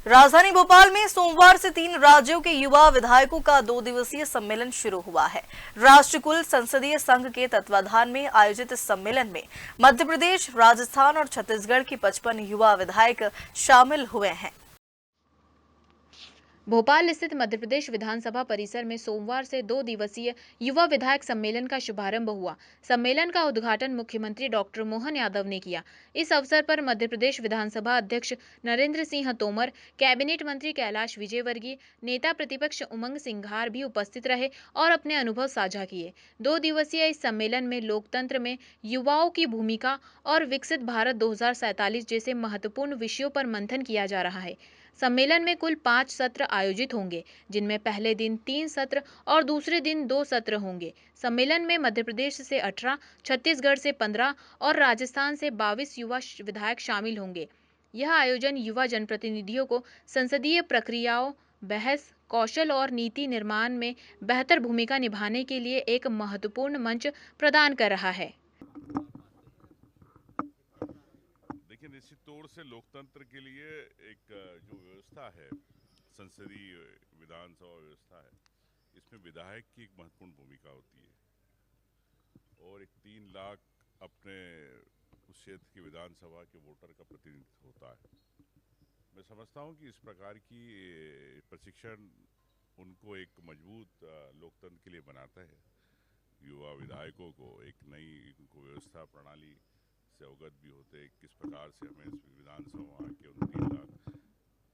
राजधानी भोपाल में सोमवार से 3 राज्यों के युवा विधायकों का 2 दिवसीय सम्मेलन शुरू हुआ है। राष्ट्रकुल संसदीय संघ के तत्वाधान में आयोजित इस सम्मेलन में मध्य प्रदेश, राजस्थान और छत्तीसगढ़ के 55 युवा विधायक शामिल हुए हैं। भोपाल स्थित मध्य प्रदेश विधानसभा परिसर में सोमवार से 2 दिवसीय युवा विधायक सम्मेलन का शुभारंभ हुआ। सम्मेलन का उद्घाटन मुख्यमंत्री डॉक्टर मोहन यादव ने किया। इस अवसर पर मध्य प्रदेश विधानसभा अध्यक्ष नरेंद्र सिंह तोमर, कैबिनेट मंत्री कैलाश विजयवर्गीय, नेता प्रतिपक्ष उमंग सिंघार भी उपस्थित रहे और अपने अनुभव साझा किए। 2 दिवसीय इस सम्मेलन में लोकतंत्र में युवाओं की भूमिका और विकसित भारत 2047 जैसे महत्वपूर्ण विषयों पर मंथन किया जा रहा है। सम्मेलन में कुल 5 सत्र आयोजित होंगे, जिनमें पहले दिन 3 सत्र और दूसरे दिन 2 सत्र होंगे। सम्मेलन में मध्य प्रदेश से 18, छत्तीसगढ़ से 15 और राजस्थान से 22 युवा विधायक शामिल होंगे। यह आयोजन युवा जनप्रतिनिधियों को संसदीय प्रक्रियाओं, बहस, कौशल और नीति निर्माण में बेहतर भूमिका निभाने के लिए एक महत्वपूर्ण मंच प्रदान कर रहा है। देखिए, निश्चित तौर से लोकतंत्र के लिए एक जो व्यवस्था है, संसदीय विधानसभा व्यवस्था है, इसमें विधायक की एक महत्वपूर्ण भूमिका होती है और एक 3 लाख अपने उस क्षेत्र की विधानसभा के वोटर का प्रतिनिधित्व होता है। मैं समझता हूं कि इस प्रकार की प्रशिक्षण उनको एक मजबूत लोकतंत्र के लिए बनाता है। युवा विधायकों को एक नई उनको व्यवस्था प्रणाली से अवगत भी होते हैं, किस प्रकार से हमें इस विधानसभा के 3 लाख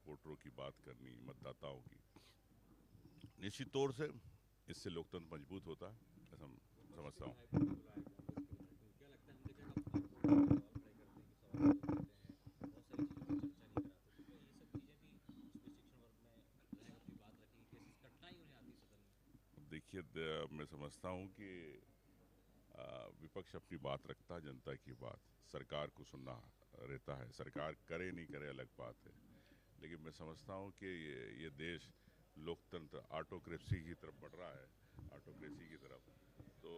वोटरों की बात करनी, मतदाताओं की। निश्चित तौर से इससे लोकतंत्र मजबूत होता है, ऐसा समझता हूँ। देखिए, मैं समझता हूँ कि विपक्ष अपनी बात रखता है, जनता की बात, सरकार को सुनना रहता है। सरकार करे नहीं करे अलग बात है, लेकिन मैं समझता हूँ कि ये देश लोकतंत्र ऑटोक्रेसी की तरफ बढ़ रहा है, ऑटोक्रेसी की तरफ। तो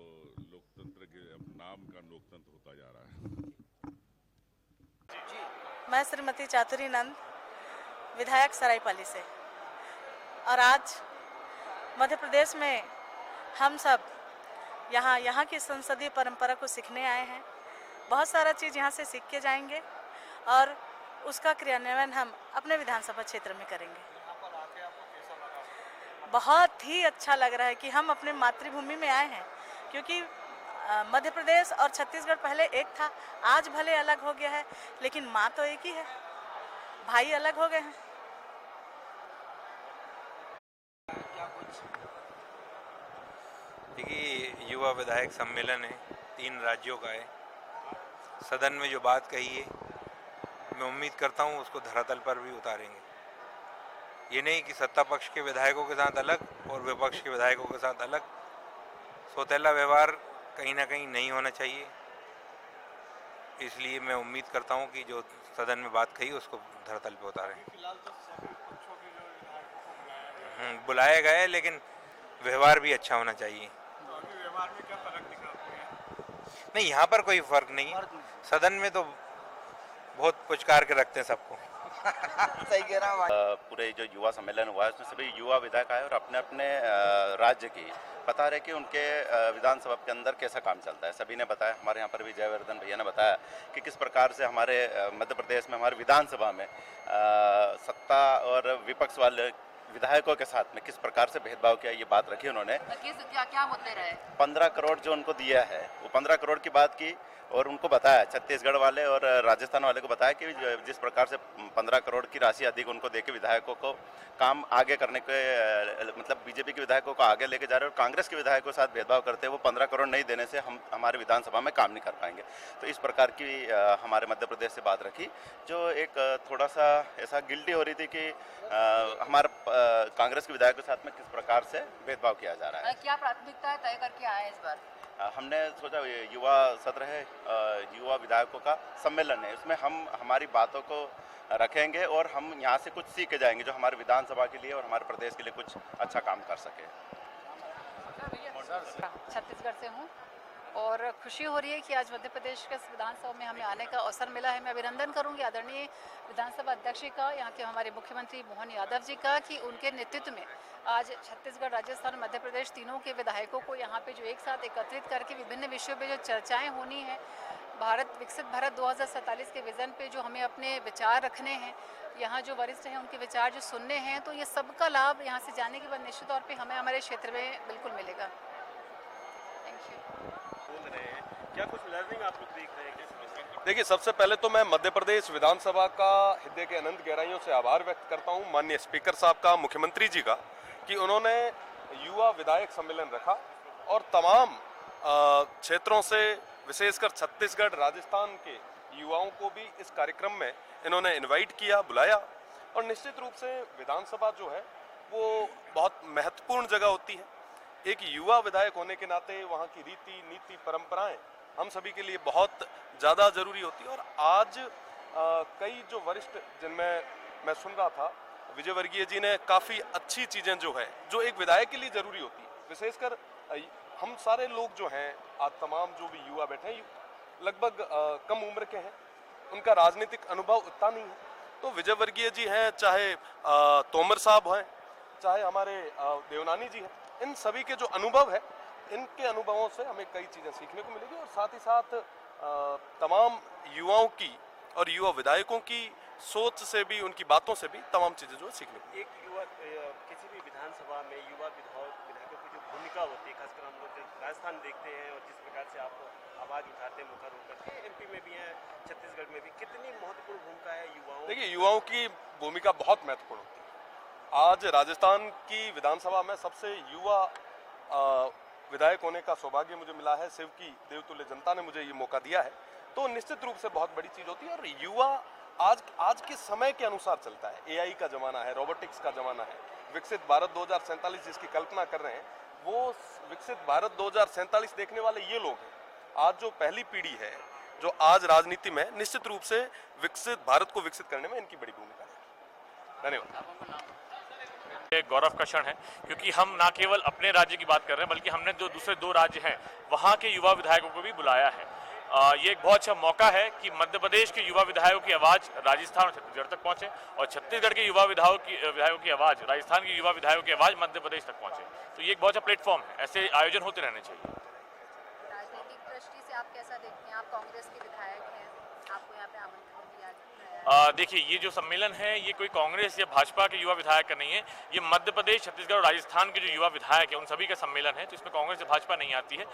लोकतंत्र के अब नाम का लोकतंत्र होता जा रहा है। मैं श्रीमती चातुरी नंद, विधायक सरायपाली से, और आज मध्य प्रदेश में हम सब यहाँ की संसदीय परंपरा को सीखने आए हैं। बहुत सारा चीज़ यहाँ से सीख के जाएंगे और उसका क्रियान्वयन हम अपने विधानसभा क्षेत्र में करेंगे। बहुत ही अच्छा लग रहा है कि हम अपने मातृभूमि में आए हैं, क्योंकि मध्य प्रदेश और छत्तीसगढ़ पहले एक था, आज भले अलग हो गया है, लेकिन माँ तो एक ही है, भाई अलग हो गए हैं। देखिए, युवा विधायक सम्मेलन है, 3 राज्यों का है। सदन में जो बात कही है, मैं उम्मीद करता हूँ उसको धरातल पर भी उतारेंगे। ये नहीं कि सत्ता पक्ष के विधायकों के साथ अलग और विपक्ष के विधायकों के साथ अलग। सौतेला व्यवहार कहीं ना कहीं नहीं होना चाहिए। इसलिए मैं उम्मीद करता हूँ कि जो सदन में बात कही उसको धरातल पर उतारें। बुलाया गया है, लेकिन व्यवहार भी अच्छा होना चाहिए। व्यवहार में क्या फर्क दिख रहा है? नहीं, यहाँ पर कोई फर्क नहीं है। सदन में तो बहुत पुचकार के रखते हैं सबको। सही कह रहा हूँ। पूरे जो युवा सम्मेलन हुआ है उसमें सभी युवा विधायक आए और अपने अपने राज्य की बता रहे कि उनके विधानसभा के अंदर कैसा काम चलता है। सभी ने बताया, हमारे यहाँ पर भी जयवर्धन भैया ने बताया कि किस प्रकार से हमारे मध्य प्रदेश में हमारे विधानसभा में सत्ता और विपक्ष वाले विधायकों के साथ में किस प्रकार से भेदभाव किया, ये बात रखी उन्होंने। क्या मुद्दे रहे? 15 करोड़ जो उनको दिया है, वो 15 करोड़ की बात की और उनको बताया, छत्तीसगढ़ वाले और राजस्थान वाले को बताया कि जिस प्रकार से 15 करोड़ की राशि अधिक उनको देके विधायकों को काम आगे करने के, मतलब बीजेपी के विधायकों को आगे लेके जा रहे हैं और कांग्रेस के विधायकों के साथ भेदभाव करते हैं। वो 15 करोड़ नहीं देने से हम हमारे विधानसभा में काम नहीं कर पाएंगे। तो इस प्रकार की हमारे मध्य प्रदेश से बात रखी, जो एक थोड़ा सा ऐसा गिल्टी हो रही थी कि हमारे कांग्रेस के विधायकों के साथ में किस प्रकार से भेदभाव किया जा रहा है। क्या प्राथमिकता तय करके आए इस बार? हमने सोचा युवा सत्र है, युवा विधायकों का सम्मेलन है, इसमें हम हमारी बातों को रखेंगे और हम यहाँ से कुछ सीख के जाएंगे जो हमारे विधानसभा के लिए और हमारे प्रदेश के लिए कुछ अच्छा काम कर सके। छत्तीसगढ़ से हूँ। और खुशी हो रही है कि आज मध्य प्रदेश के विधानसभा में हमें आने का अवसर मिला है। मैं अभिनंदन करूंगी आदरणीय विधानसभा अध्यक्ष जी का, यहाँ के हमारे मुख्यमंत्री मोहन यादव जी का, कि उनके नेतृत्व में आज छत्तीसगढ़, राजस्थान, मध्य प्रदेश तीनों के विधायकों को यहाँ पे जो एक साथ एकत्रित करके विभिन्न विषयों पे जो चर्चाएं होनी है, विकसित भारत 2047 के विज़न पे जो हमें अपने विचार रखने हैं, यहाँ जो वरिष्ठ हैं उनके विचार जो सुनने हैं, तो ये सबका लाभ यहाँ से जाने के बाद निश्चित तौर पे हमें हमारे क्षेत्र में बिल्कुल मिलेगा। Thank you. बोल रहे हैं, क्या कुछ लर्निंग आप लोग देख रहे हैं? देखिए, सबसे पहले तो मैं मध्य प्रदेश विधानसभा का हृदय के अनंत गहराइयों से आभार व्यक्त करता हूं माननीय स्पीकर साहब का, मुख्यमंत्री जी का, कि उन्होंने युवा विधायक सम्मेलन रखा और तमाम क्षेत्रों से, विशेषकर छत्तीसगढ़, राजस्थान के युवाओं को भी इस कार्यक्रम में इन्होंने इनवाइट किया, बुलाया। और निश्चित रूप से विधानसभा जो है वो बहुत महत्वपूर्ण जगह होती है। एक युवा विधायक होने के नाते वहाँ की रीति नीति परंपराएं हम सभी के लिए बहुत ज़्यादा ज़रूरी होती है। और आज कई जो वरिष्ठ, जिनमें मैं सुन रहा था, विजय वर्गीय जी ने काफ़ी अच्छी चीज़ें जो है, जो एक विधायक के लिए ज़रूरी होती है, विशेषकर हम सारे लोग जो हैं, आज तमाम जो भी युवा बैठे हैं, लगभग कम उम्र के हैं, उनका राजनीतिक अनुभव उतना नहीं है। तो विजय वर्गीय जी हैं, चाहे तोमर साहब हैं, चाहे हमारे देवनानी जी हैं, इन सभी के जो अनुभव है, इनके अनुभवों से हमें कई चीज़ें सीखने को मिलेगी। और साथ ही साथ तमाम युवाओं की और युवा विधायकों की सोच से भी, उनकी बातों से भी तमाम चीज़ें जो है सीखने को। एक युवा किसी भी विधानसभा में युवा विधायकों की जो भूमिका होती है, खासकर हम लोग जब राजस्थान देखते हैं और जिस प्रकार से आप आवाज़ उठाते हैं, मुखर होकर के, एमपी में भी हैं, छत्तीसगढ़ में भी, कितनी महत्वपूर्ण भूमिका है युवाओं? देखिए, युवाओं की भूमिका बहुत महत्वपूर्ण होती है। आज राजस्थान की विधानसभा में सबसे युवा विधायक होने का सौभाग्य मुझे मिला है। शिव की देवतुल्य जनता ने मुझे ये मौका दिया है, तो निश्चित रूप से बहुत बड़ी चीज़ होती है। और युवा आज के समय के अनुसार चलता है। एआई का ज़माना है, रोबोटिक्स का ज़माना है। विकसित भारत 2047 जिसकी कल्पना कर रहे हैं, वो विकसित भारत 2047 देखने वाले ये लोग हैं। आज जो पहली पीढ़ी है, जो आज राजनीति में, निश्चित रूप से विकसित भारत को विकसित करने में इनकी बड़ी भूमिका है। धन्यवाद। एक गौरव का क्षण है, क्योंकि हम ना केवल अपने राज्य की बात कर रहे हैं, बल्कि हमने जो दूसरे दो राज्य हैं वहाँ के युवा विधायकों को भी बुलाया है। ये एक बहुत अच्छा मौका है कि मध्य प्रदेश के युवा विधायकों की आवाज़ राजस्थान और छत्तीसगढ़ तक पहुँचे, और छत्तीसगढ़ के युवा विधायकों की आवाज़, राजस्थान के युवा विधायकों की आवाज़ मध्य प्रदेश तक पहुँचे। तो ये एक बहुत अच्छा प्लेटफॉर्म है। ऐसे आयोजन होते रहने चाहिए। राजनीतिक दृष्टि से आप कैसा देखते हैं? आप कांग्रेस के विधायक हैं, आपको यहाँ पे आमंत्रण दिया गया। देखिए, ये जो सम्मेलन है, ये कोई कांग्रेस या भाजपा के युवा विधायक का नहीं है। ये मध्य प्रदेश, छत्तीसगढ़ और राजस्थान के जो युवा विधायक हैं, उन सभी का सम्मेलन है। तो इसमें कांग्रेस या भाजपा नहीं आती है।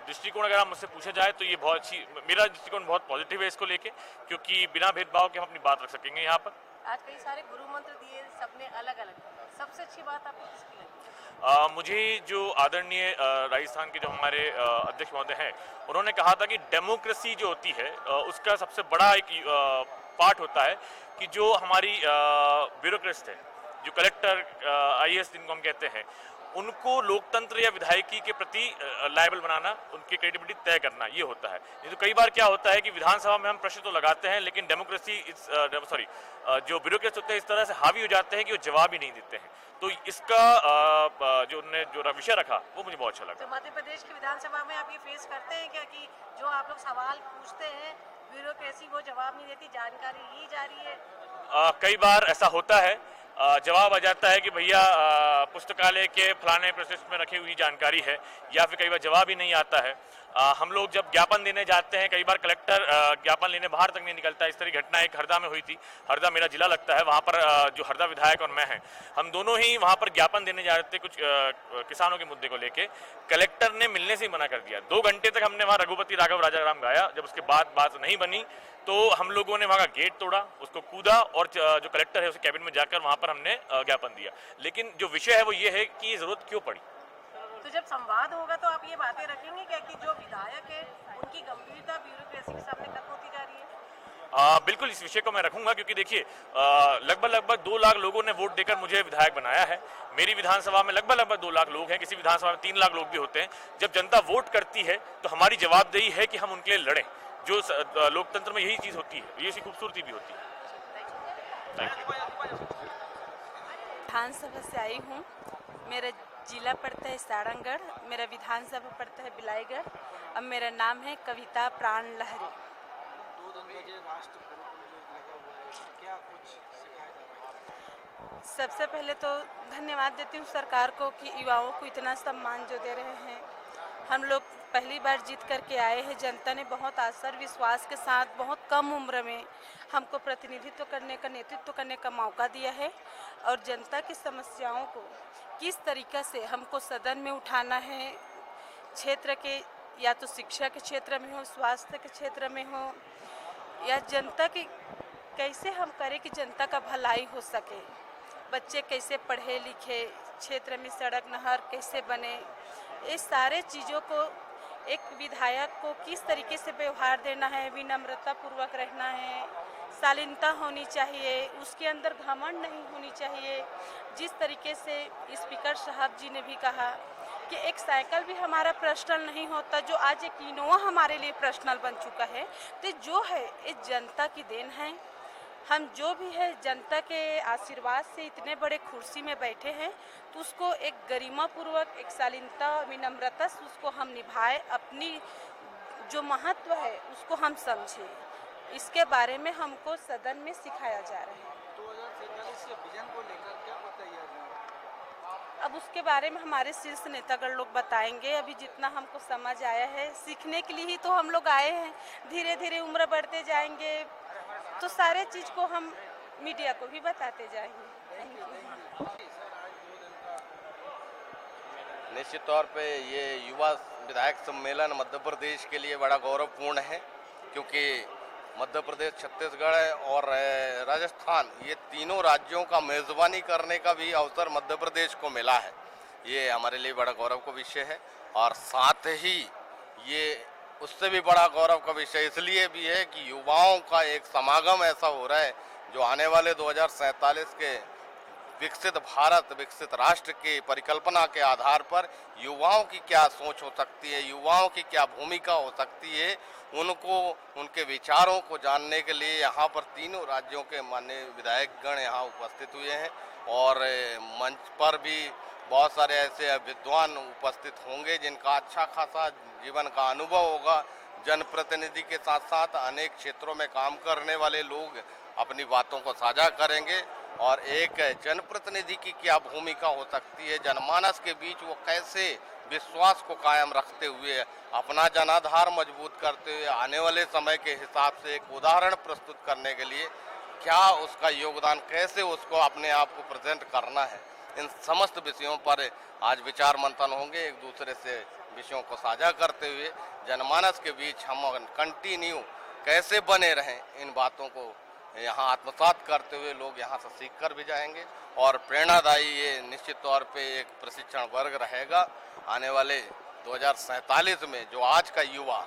दृष्टिकोण अगर आप मुझसे पूछा जाए तो ये बहुत अच्छी, मेरा दृष्टिकोण बहुत पॉजिटिव है इसको लेके, क्योंकि बिना भेदभाव के हम अपनी बात रख सकेंगे यहाँ पर। आज कई सारे गुरु मंत्र दिए, सबने अलग अलग, सबसे अच्छी बात आपको किसकी लगी? मुझे जो आदरणीय राजस्थान के जो हमारे अध्यक्ष महोदय हैं, उन्होंने कहा था कि डेमोक्रेसी जो होती है उसका सबसे बड़ा एक पार्ट होता है कि जो हमारी ब्यूरोक्रेट है, जो कलेक्टर, आईएएस जिनको हम कहते हैं, उनको लोकतंत्र या विधायकी के प्रति लायबल बनाना, उनकी क्रेडिबिलिटी तय करना, ये होता है। नहीं तो कई बार क्या होता है कि विधानसभा में हम प्रश्न तो लगाते हैं, लेकिन डेमोक्रेसी जो ब्यूरोक्रेट्स होते हैं इस तरह से हावी हो जाते हैं कि वो जवाब ही नहीं देते हैं। तो इसका जो उन्होंने जो विषय रखा वो मुझे बहुत अच्छा लगा। तो मध्य प्रदेश की विधानसभा में आप ये फेस करते हैं क्या कि जो आप लोग सवाल पूछते हैं, ब्यूरोक्रेसी वो जवाब नहीं देती, जानकारी ली जा रही है? कई बार ऐसा होता है, जवाब आ जाता है कि भैया पुस्तकालय के फलाने प्रोसेस में रखी हुई जानकारी है, या फिर कई बार जवाब ही नहीं आता है। हम लोग जब ज्ञापन देने जाते हैं, कई बार कलेक्टर ज्ञापन लेने बाहर तक नहीं निकलता। इस तरह की घटना एक हरदा में हुई थी। हरदा मेरा जिला लगता है, वहाँ पर जो हरदा विधायक और मैं हैं, हम दोनों ही वहाँ पर ज्ञापन देने जा रहे थे कुछ किसानों के मुद्दे को लेके। कलेक्टर ने मिलने से ही मना कर दिया। 2 घंटे तक हमने वहाँ रघुपति राघव राजाराम गाया। जब उसके बाद बात नहीं बनी तो हम लोगों ने वहाँ का गेट तोड़ा, उसको कूदा, और जो कलेक्टर है उसके कैबिन में जाकर वहाँ पर हमने ज्ञापन दिया। लेकिन जो विषय है वो ये है कि जरूरत क्यों पड़ी। तो जब संवाद होगा तो आप ये बातें रखेंगे क्या कि जो विधायक है उनकी गंभीरता ब्यूरोक्रेसी के सामने खत्म होती जा रही है? बिल्कुल, इस विषय को मैं रखूंगा, क्योंकि देखिए लगभग 2 लाख लोगों ने वोट देकर मुझे विधायक बनाया है। मेरी विधानसभा में लगभग 2 लाख लोग हैं, किसी विधानसभा में 3 लाख लोग भी होते हैं। जब जनता वोट करती है तो हमारी जवाबदेही है कि हम उनके लिए लड़ें। जो लोकतंत्र में यही चीज़ होती है, ये सी खूबसूरती भी होती है। विधानसभा से आई हूँ। मेरे जिला पड़ता है सारंगढ़, मेरा विधानसभा पड़ता है बिलाईगढ़। अब मेरा नाम है कविता प्राण लहरी। 2 दिन बजे राष्ट्र गुरुकुल में लगा हुआ है, क्या कुछ सिखाया जा रहा है? सबसे पहले तो धन्यवाद देती हूँ सरकार को कि युवाओं को इतना सम्मान जो दे रहे हैं। हम लोग पहली बार जीत करके आए हैं। जनता ने बहुत आस्था और विश्वास के साथ बहुत कम उम्र में हमको प्रतिनिधित्व करने का, नेतृत्व करने का मौका दिया है। और जनता की समस्याओं को किस तरीक़े से हमको सदन में उठाना है, क्षेत्र के या तो शिक्षा के क्षेत्र में हो, स्वास्थ्य के क्षेत्र में हो, या जनता की कैसे हम करें कि जनता का भलाई हो सके, बच्चे कैसे पढ़े लिखे, क्षेत्र में सड़क नहर कैसे बने, इस सारे चीज़ों को एक विधायक को किस तरीके से व्यवहार देना है, विनम्रता पूर्वक रहना है, शालीनता होनी चाहिए, उसके अंदर घमंड नहीं होनी चाहिए। जिस तरीके से स्पीकर साहब जी ने भी कहा कि एक साइकिल भी हमारा पर्सनल नहीं होता, जो आज एक इनोवा हमारे लिए पर्सनल बन चुका है। तो जो है ये जनता की देन है। हम जो भी है जनता के आशीर्वाद से इतने बड़े कुर्सी में बैठे हैं, तो उसको एक गरिमापूर्वक, एक शालीनता, विनम्रता से उसको हम निभाए, अपनी जो महत्व है उसको हम समझें। इसके बारे में हमको सदन में सिखाया जा रहा है। 2047 के विजन को लेकर क्या बताइए? अब उसके बारे में हमारे शीर्ष नेतागण लोग बताएंगे। अभी जितना हमको समझ आया है, सीखने के लिए ही तो हम लोग आए हैं। धीरे धीरे उम्र बढ़ते जाएंगे तो सारे चीज़ को हम मीडिया को भी बताते जाएंगे। निश्चित तौर पे ये युवा विधायक सम्मेलन मध्य प्रदेश के लिए बड़ा गौरवपूर्ण है, क्योंकि मध्य प्रदेश, छत्तीसगढ़ और राजस्थान, ये तीनों राज्यों का मेज़बानी करने का भी अवसर मध्य प्रदेश को मिला है। ये हमारे लिए बड़ा गौरव का विषय है। और साथ ही ये उससे भी बड़ा गौरव का विषय इसलिए भी है कि युवाओं का एक समागम ऐसा हो रहा है जो आने वाले 2047 के विकसित भारत, विकसित राष्ट्र की परिकल्पना के आधार पर युवाओं की क्या सोच हो सकती है, युवाओं की क्या भूमिका हो सकती है, उनको, उनके विचारों को जानने के लिए यहाँ पर तीनों राज्यों के माननीय विधायकगण यहाँ उपस्थित हुए हैं। और मंच पर भी बहुत सारे ऐसे विद्वान उपस्थित होंगे जिनका अच्छा खासा जीवन का अनुभव होगा। जनप्रतिनिधि के साथ साथ अनेक क्षेत्रों में काम करने वाले लोग अपनी बातों को साझा करेंगे और एक जनप्रतिनिधि की क्या भूमिका हो सकती है, जनमानस के बीच वो कैसे विश्वास को कायम रखते हुए, अपना जनाधार मजबूत करते हुए आने वाले समय के हिसाब से एक उदाहरण प्रस्तुत करने के लिए क्या उसका योगदान, कैसे उसको अपने आप को प्रेजेंट करना है, इन समस्त विषयों पर आज विचार मंथन होंगे। एक दूसरे से विषयों को साझा करते हुए जनमानस के बीच हम कंटिन्यू कैसे बने रहें, इन बातों को यहाँ आत्मसात करते हुए लोग यहाँ से सीख कर भी जाएंगे। और प्रेरणादायी ये निश्चित तौर पे एक प्रशिक्षण वर्ग रहेगा आने वाले 2047 में। जो आज का युवा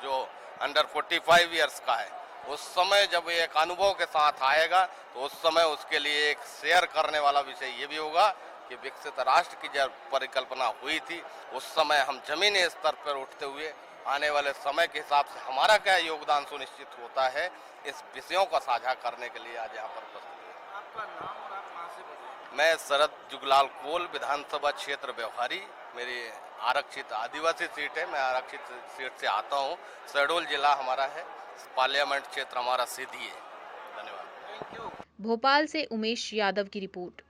जो अंडर 45 ईयर्स का है, उस समय जब एक अनुभव के साथ आएगा तो उस समय उसके लिए एक शेयर करने वाला विषय ये भी होगा कि विकसित राष्ट्र की जब परिकल्पना हुई थी, उस समय हम जमीनी स्तर पर उठते हुए आने वाले समय के हिसाब से हमारा क्या योगदान सुनिश्चित होता है, इस विषयों का साझा करने के लिए आज यहाँ पर उपस्थित है। आपका नाम और आप कहाँ से बोल? मैं शरद जुगलाल कोल, विधानसभा क्षेत्र व्यवहारी, मेरी आरक्षित आदिवासी सीट है, मैं आरक्षित सीट से आता हूँ। शहडोल जिला हमारा है, पार्लियामेंट क्षेत्र हमारा सीधी है। धन्यवाद। भोपाल से उमेश यादव की रिपोर्ट।